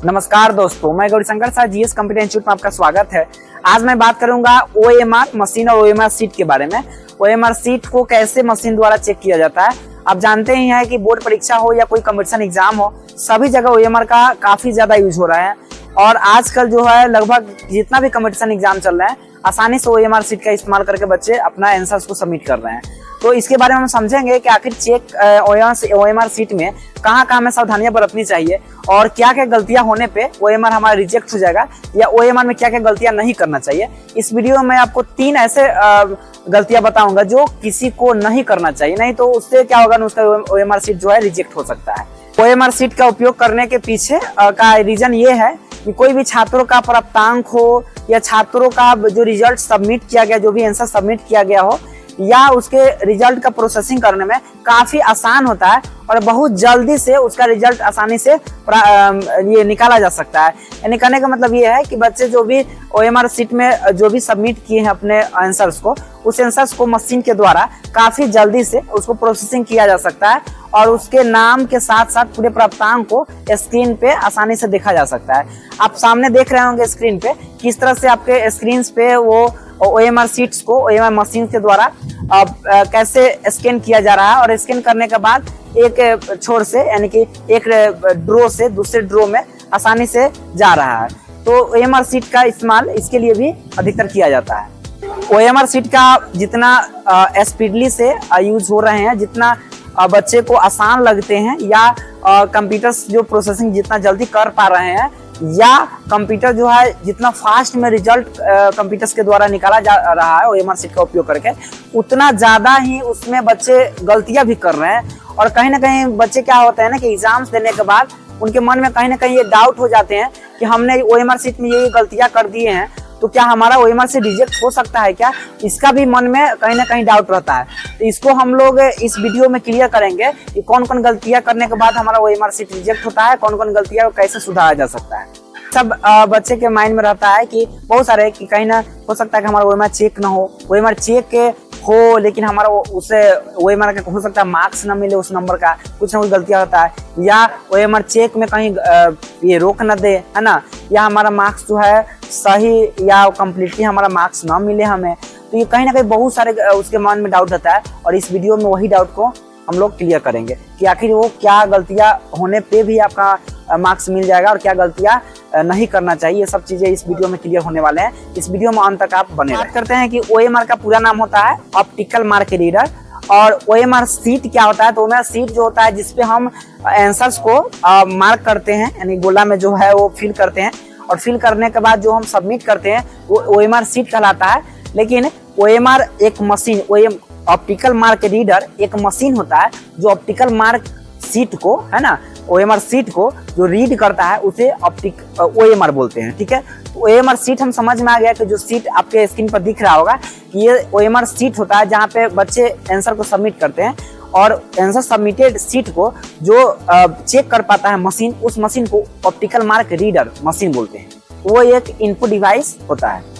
नमस्कार दोस्तों, मैं Gaurishankar sir GS computer institute में आपका स्वागत है। आज मैं बात करूंगा ओएमआर मशीन और ओएमआर सीट के बारे में। ओएमआर सीट को कैसे मशीन द्वारा चेक किया जाता है। आप जानते ही हैं कि बोर्ड परीक्षा हो या कोई कंपटीशन एग्जाम हो, सभी जगह ओएमआर का काफी ज्यादा यूज हो रहा है। और आजकल जो है लगभग जितना भी कंपटीशन एग्जाम चल रहा है, आसानी से ओएमआर सीट का इस्तेमाल करके बच्चे अपना आंसर्स को सबमिट कर रहे हैं। तो इसके बारे में हम समझेंगे कि आखिर चेक ओएमआर सीट में कहाँ हमें सावधानियां बरतनी चाहिए और क्या क्या गलतियां होने पे ओएमआर हमारा रिजेक्ट हो जाएगा, या ओएमआर में क्या क्या गलतियां नहीं करना चाहिए। इस वीडियो में आपको 3 ऐसे गलतियां बताऊंगा जो किसी को नहीं करना चाहिए, नहीं तो उससे क्या होगा ना, उसका ओएमआर सीट जो है रिजेक्ट हो सकता है। ओएमआर सीट का उपयोग करने के पीछे का रीजन ये है कि कोई भी छात्रों का प्राप्तांक हो या छात्रों का जो रिजल्ट सबमिट किया गया, जो भी आंसर सबमिट किया गया हो, या उसके रिजल्ट का प्रोसेसिंग करने में काफी आसान होता है और बहुत जल्दी से उसका रिजल्ट आसानी से ये निकाला जा सकता है। निकालने का मतलब ये है कि बच्चे जो भी ओएमआर सीट में जो भी सबमिट किए हैं अपने आंसर्स को, उस आंसर्स को मशीन के द्वारा काफी जल्दी से उसको प्रोसेसिंग किया जा सकता है और उसके नाम के साथ साथ पूरे प्राप्तांक को स्क्रीन पे आसानी से देखा जा सकता है। आप सामने देख रहे होंगे स्क्रीन पे किस तरह से आपके स्क्रीन पे वो ओएमआर सीट्स को ओएमआर मशीन के द्वारा कैसे स्कैन किया जा रहा है, और स्कैन करने के बाद एक छोर से यानी कि एक ड्रॉ से दूसरे ड्रॉ में आसानी से जा रहा है। तो ओएमआर सीट का इस्तेमाल इसके लिए भी अधिकतर किया जाता है। ओएमआर सीट का जितना स्पीडली से यूज हो रहे हैं, जितना बच्चे को आसान लगते हैं, या कंप्यूटर्स जो प्रोसेसिंग जितना जल्दी कर पा रहे हैं, या कंप्यूटर जो है जितना फास्ट में रिजल्ट कंप्यूटर्स के द्वारा निकाला जा रहा है ओएमआर सीट का उपयोग करके, उतना ज्यादा ही उसमें बच्चे गलतियां भी कर रहे हैं। और कहीं ना कहीं बच्चे क्या होते हैं ना कि एग्जाम्स देने के बाद उनके मन में कहीं ना कहीं ये डाउट हो जाते हैं कि हमने ओएमआर सीट में ये गलतियां कर दिए हैं, तो क्या हमारा ओएमआर से रिजेक्ट हो सकता है क्या, इसका भी मन में कहीं ना कहीं डाउट रहता है। तो इसको हम लोग इस वीडियो में क्लियर करेंगे कि कौन कौन गलतियां करने के बाद हमारा ओएमआर सीट रिजेक्ट होता है, कौन कौन गलतियां को कैसे सुधारा जा सकता है। सब बच्चे के माइंड में रहता है कि बहुत सारे कि कहीं ना हो सकता है कि हमारा ओएमआर चेक ना हो, ओएमआर चेक हो लेकिन हमारा उसे ओएमआर का हो सकता है मार्क्स ना मिले, उस नंबर का कुछ ना कुछ गलतियां होता है, या ओएमआर चेक में कहीं ये रोक ना दे, है ना, या हमारा मार्क्स जो है सही या कंप्लीटली हमारा मार्क्स ना मिले हमें। तो ये कहीं ना कहीं बहुत सारे उसके मन में डाउट रहता है, और इस वीडियो में वही डाउट को हम लोग क्लियर करेंगे कि आखिर वो क्या गलतियां होने पे भी आपका मार्क्स मिल जाएगा और क्या गलतियां नहीं करना चाहिए। ये सब चीजें इस वीडियो में क्लियर होने वाले हैं। इस वीडियो में अंत तक आप बने रहें। बात करते हैं कि ओएमआर का पूरा नाम होता है ऑप्टिकल मार्क रीडर, और ओएमआर सीट क्या होता है। तो ओएमआर सीट जो होता है जिसपे हम आंसर्स को मार्क करते हैं, यानी गोला में जो है वो फिल करते हैं, और फिल करने के बाद जो हम सबमिट करते हैं वो ओएमआर सीट कहलाता है। लेकिन ओएमआर एक मशीन, ऑप्टिकल मार्क रीडर एक मशीन होता है जो ऑप्टिकल मार्क सीट को, है ना, ओएमआर सीट को जो रीड करता है उसे ओएमआर बोलते हैं। ठीक है, तो ओएमआर सीट हम समझ में आ गया कि जो सीट आपके स्क्रीन पर दिख रहा होगा कि ये ओएमआर सीट होता है जहाँ पे बच्चे आंसर को सबमिट करते हैं, और आंसर सबमिटेड सीट को जो चेक कर पाता है मशीन, उस मशीन को ऑप्टिकल मार्क रीडर मशीन बोलते हैं। वो एक इनपुट डिवाइस होता है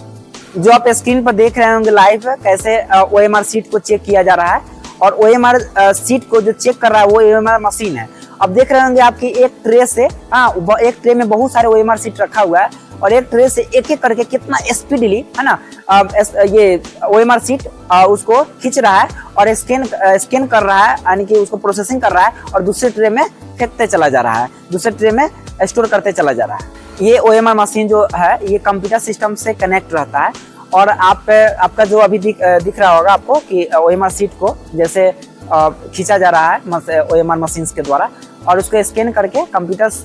जो आप स्क्रीन पर देख रहे होंगे लाइव कैसे ओएमआर सीट को चेक किया जा रहा है, और ओएमआर सीट को जो चेक कर रहा है वो ओएमआर मशीन है। अब देख रहे होंगे आपकी एक ट्रे से, एक ट्रे में बहुत सारे ओएमआर सीट रखा हुआ है, और एक ट्रे से एक एक करके कितना स्पीडली, है ना, ये ओएमआर सीट उसको खींच रहा है और स्कैन कर रहा है, यानी कि उसको प्रोसेसिंग कर रहा है और दूसरे ट्रे में फेंकते चला जा रहा है, दूसरे ट्रे में स्टोर करते चला जा रहा है। ये ओएमआर मशीन जो है ये कंप्यूटर सिस्टम से कनेक्ट रहता है, और आपका जो अभी दिख रहा होगा आपको कि ओएमआर सीट को जैसे खींचा जा रहा है ओएमआर मशीन के द्वारा, और उसको स्कैन करके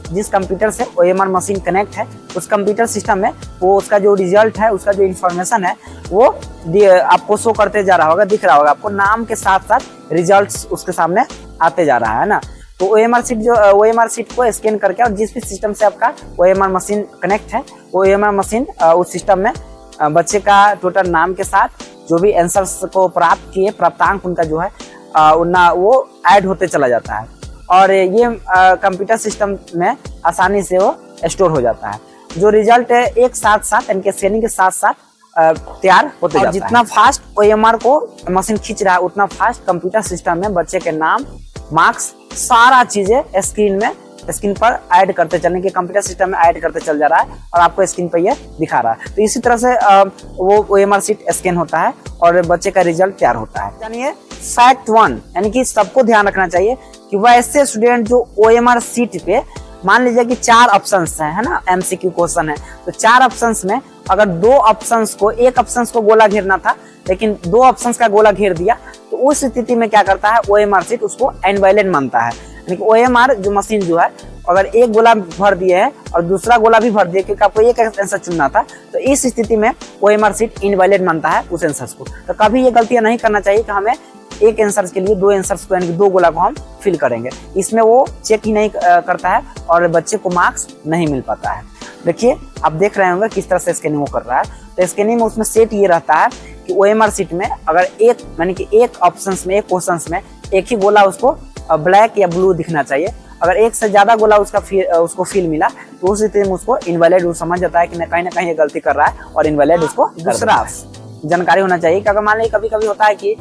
जिस कंप्यूटर से ओएमआर मशीन कनेक्ट है उस कंप्यूटर सिस्टम में वो उसका जो रिजल्ट है, उसका जो इन्फॉर्मेशन है वो आपको शो करते जा रहा होगा, दिख रहा होगा आपको, नाम के साथ साथ रिजल्ट्स उसके सामने आते जा रहा है ना। तो ओएमआर सीट को स्कैन करके, और जिस भी सिस्टम से आपका ओएमआर मशीन कनेक्ट है वो ओएमआर मशीन उस सिस्टम में बच्चे का टोटल नाम के साथ जो भी आंसर्स को प्राप्त किए, प्राप्तांक उनका जो है वो ऐड होते चला जाता है, और ये कंप्यूटर सिस्टम में आसानी से वो स्टोर हो जाता है। जो रिजल्ट है एक साथ यानी स्कैनिंग के साथ तैयार होते जाता है। जितना फास्ट ओएमआर को मशीन खींच रहा है उतना फास्ट कंप्यूटर सिस्टम में बच्चे के नाम, मार्क्स, सारा चीजें स्क्रीन में स्क्रीन पर ऐड करते चलने के कंप्यूटर सिस्टम में ऐड करते चल जा रहा है और आपको स्क्रीन पर ये दिखा रहा है। तो इसी तरह से वो OMR शीट स्कैन होता है और बच्चे का रिजल्ट तैयार होता है। यानी फैक्ट 1, यानी कि सबको ध्यान रखना चाहिए कि वैसे स्टूडेंट जो OMR शीट पे मान लीजिए कि 4 ऑप्शंस हैं, है ना, MCQ क्वेश्चन है, तो 4 ऑप्शंस में अगर 2 ऑप्शंस को, एक ऑप्शंस को गोला घेरना था लेकिन 2 ऑप्शंस का गोला घेर दिया, तो उस स्थिति में क्या करता है OMR शीट उसको इनवैलिड मानता है। यानी कि OMR जो मशीन जो है, अगर एक गोला भर दिए है और दूसरा गोला भी भर दिए क्योंकि आपको एक आंसर चुनना था, तो इस स्थिति में OMR शीट इनवैलिड मानता है उस आंसर को। तो कभी ये गलतियां नहीं करना चाहिए कि हमें एक आंसर के लिए 2 आंसर्स को, यानी कि 2 गोला को हम फिल करेंगे। इसमें वो चेक ही नहीं करता है और बच्चे को मार्क्स नहीं मिल पाता है। देखिए, आप देख रहे होंगे किस तरह से स्कैनिंग वो कर रहा है। तो स्कैनिंग में उसमें सेट ये रहता है कि OMR शीट में अगर एक, यानी कि एक ऑप्शंस में, एक क्वेश्चंस में एक ही गोला उसको ब्लैक या ब्लू दिखना चाहिए। अगर एक से ज्यादा गोला उसको फिल मिला तो उस स्थिति में उसको इनवैलिड वो समझ जाता है कि कहीं ना कहीं ये गलती कर रहा है और इनवैलिड उसको। दूसरा जानकारी होना चाहिए कि अगर मान लीजिए कभी कभी होता है कि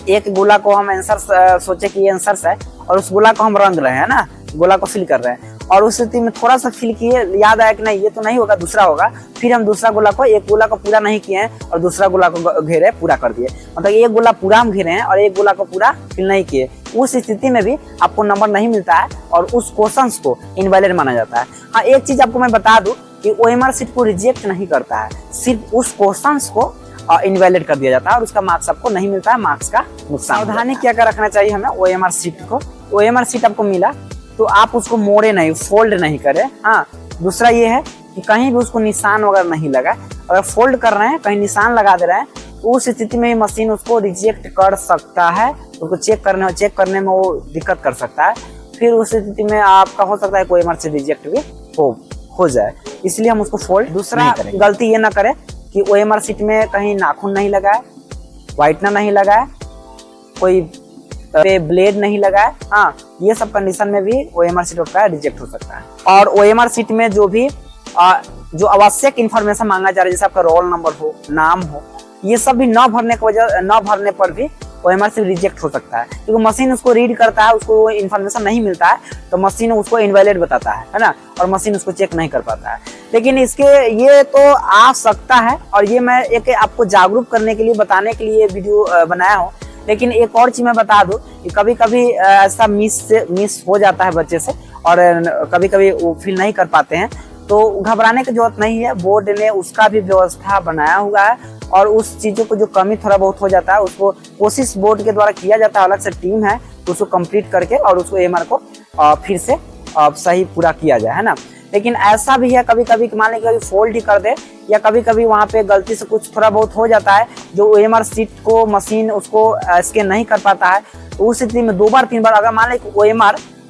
एक गोला को हम आंसर सोचे कि ये आंसर है और उस गोला को हम रंग रहे हैं ना, गोला को फिल कर रहे हैं और उस स्थिति में थोड़ा सा फिल किए, याद आया कि नहीं ये तो नहीं होगा, दूसरा होगा, फिर हम दूसरा गोला को, एक गोला को पूरा नहीं किए हैं और दूसरा गोला को घेरे पूरा कर दिए, मतलब एक गोला पूरा हम घेरे हैं और एक गोला को पूरा फिल नहीं किए, उस स्थिति में भी आपको नंबर नहीं मिलता है और उस क्वेश्चन को इनवैलिड माना जाता है। हाँ, एक चीज आपको मैं बता दूं कि OMR शीट को रिजेक्ट नहीं करता है, सिर्फ उस क्वेश्चन को इनवैलिड कर दिया जाता है और उसका मार्क्स आपको नहीं मिलता है, मार्क्स का नुकसान। सावधानी क्या क्या रखना चाहिए हमें OMR शीट को। OMR शीट आपको मिला तो आप उसको मोड़े नहीं, फोल्ड नहीं करें। हाँ, दूसरा ये है कि कहीं भी उसको निशान वगैरह नहीं लगा। अगर फोल्ड कर रहे हैं, कहीं निशान लगा दे रहे हैं, तो उस स्थिति में मशीन उसको रिजेक्ट कर सकता है, उसको चेक करने में वो दिक्कत कर सकता है। फिर उस स्थिति में आपका हो सकता है कोई OMR शीट रिजेक्ट भी हो जाए, इसलिए हम उसको फोल्ड। दूसरा गलती ये ना करें कि OMR शीट में कहीं नाखून नहीं लगा है, व्हाइटनर नहीं लगा है, कोई पे ब्लेड नहीं लगा है। हाँ, ये सब कंडीशन में भी OMR शीट आपका रिजेक्ट हो सकता है। और OMR शीट में जो भी जो आवश्यक इंफॉर्मेशन मांगा जा रहा है, जैसे आपका रोल नंबर हो, नाम हो, ये सब भी न भरने पर भी OMR शीट रिजेक्ट हो सकता है, क्योंकि मशीन उसको रीड करता है, उसको वो इन्फॉर्मेशन नहीं मिलता है तो मशीन उसको इनवैलिड बताता है ना, और मशीन उसको चेक नहीं कर पाता है। लेकिन इसके ये तो आ सकता है, और ये मैं एक आपको जागरूक करने के लिए, बताने के लिए वीडियो बनाया हूँ। लेकिन एक और चीज मैं बता दूं कि कभी कभी ऐसा मिस हो जाता है बच्चे से, और कभी कभी वो फिल नहीं कर पाते हैं, तो घबराने की जरूरत नहीं है। बोर्ड ने उसका भी व्यवस्था बनाया हुआ है और उस चीजों को जो कमी थोड़ा बहुत हो जाता है उसको कोशिश बोर्ड के द्वारा किया जाता है, अलग से टीम है तो उसको कंप्लीट करके और उसको OMR को फिर से सही पूरा किया जाए, है ना। लेकिन ऐसा भी है कभी कभी मान लीजिए कभी फोल्ड ही कर दे, या कभी कभी वहाँ पे गलती से कुछ थोड़ा बहुत हो जाता है जो OMR शीट को मशीन उसको स्कैन नहीं कर पाता है, तो उस स्थिति में 2 बार 3 बार अगर मान लीजिए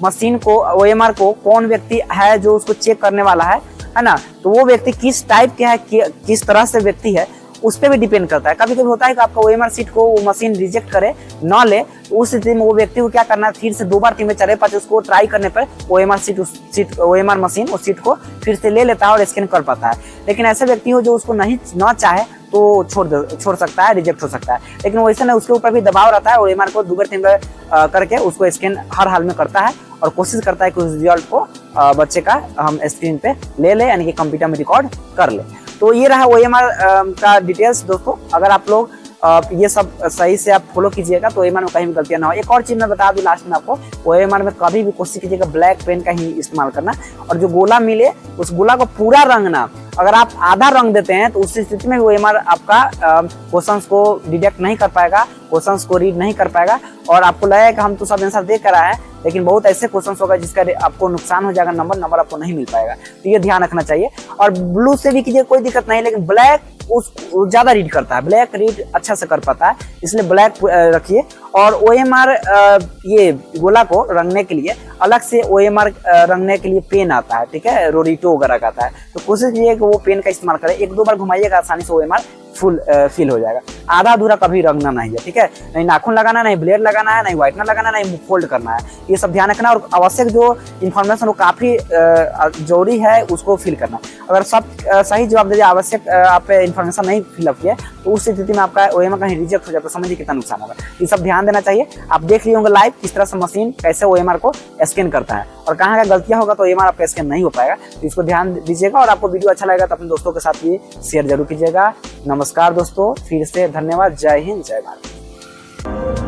OMR को कौन व्यक्ति है जो उसको चेक करने वाला है ना, तो वो व्यक्ति किस टाइप के है, किस तरह से व्यक्ति है, उस पर भी डिपेंड करता है। कभी कभी होता है कि आपका OMR शीट को वो मशीन रिजेक्ट करे, ना ले, तो उस स्थिति में वो व्यक्ति को क्या करना है, फिर से 2 बार 3 बार 4 5 उसको ट्राई करने पर OMR मशीन उस शीट को फिर से ले लेता है और स्कैन कर पाता है। लेकिन ऐसे व्यक्ति हो जो उसको ना चाहे तो छोड़ सकता है, रिजेक्ट हो सकता है। लेकिन वैसे नहीं, उसके ऊपर भी दबाव रहता है और OMR को 2 बार 3 बार करके उसको स्कैन हर हाल में करता है और कोशिश करता है कि उस रिजल्ट को बच्चे का हम स्क्रीन पे ले ले, यानी कि कंप्यूटर में रिकॉर्ड कर ले। तो ये रहा OMR का डिटेल्स दोस्तों। अगर आप लोग ये सब सही से आप फॉलो कीजिएगा तो OMR में कहीं भी गलतियां ना हो। एक और चीज मैं बता दूं लास्ट में आपको, OMR में कभी भी कोशिश कीजिएगा ब्लैक पेन का ही इस्तेमाल करना, और जो गोला मिले उस गोला को पूरा रंगना। अगर आप आधा रंग देते हैं तो उस स्थिति में OMR आपका क्वेश्चंस को डिटेक्ट नहीं कर पाएगा, क्वेश्चंस को रीड नहीं कर पाएगा, और आपको लगेगा कि हम तो सब आंसर दे कर आए हैं, लेकिन बहुत ऐसे क्वेश्चंस होगा जिसका आपको नुकसान हो जाएगा, नंबर आपको नहीं मिल पाएगा। तो ये ध्यान रखना चाहिए। और ब्लू से भी कीजिए, कोई दिक्कत नहीं, लेकिन ब्लैक ज्यादा रीड करता है, ब्लैक रीड अच्छा से कर पाता है, इसलिए ब्लैक रखिए। और OMR ये गोला को रंगने के लिए अलग से OMR रंगने के लिए पेन आता है, ठीक है, रोरिटो वगैरह का आता है, तो कोशिश कीजिए कि वो पेन का इस्तेमाल करें। 1-2 बार घुमाइएगा, आसानी से OMR फुल फिल हो जाएगा। आधा अधूरा कभी रंगना नहीं है, ठीक है। नहीं नाखून लगाना, नहीं ब्लेड लगाना है, नहीं व्हाइटनर लगाना, नहीं फोल्ड करना है, ये सब ध्यान रखना। और आवश्यक जो इन्फॉर्मेशन वो काफी जरूरी है उसको फिल करना। अगर सब सही जवाब दे दिया, आवश्यक आप इन्फॉर्मेशन नहीं फिलअप किया, तो उस स्थिति में आपका ओएमआर कहीं रिजेक्ट हो जाता है, समझिए कितना नुकसान होगा। ये सब ध्यान देना चाहिए। आप देख लिए होंगे लाइव किस तरह से मशीन कैसे ओएमआर को स्कैन करता है, और कहाँ का गलतियां होगा तो ओएमआर आपका स्कैन नहीं हो पाएगा। तो इसको ध्यान दीजिएगा, और आपको वीडियो अच्छा लगेगा तो अपने दोस्तों के साथ भी शेयर जरूर कीजिएगा। नमस्कार दोस्तों, फिर से धन्यवाद। जय हिंद, जय भारत।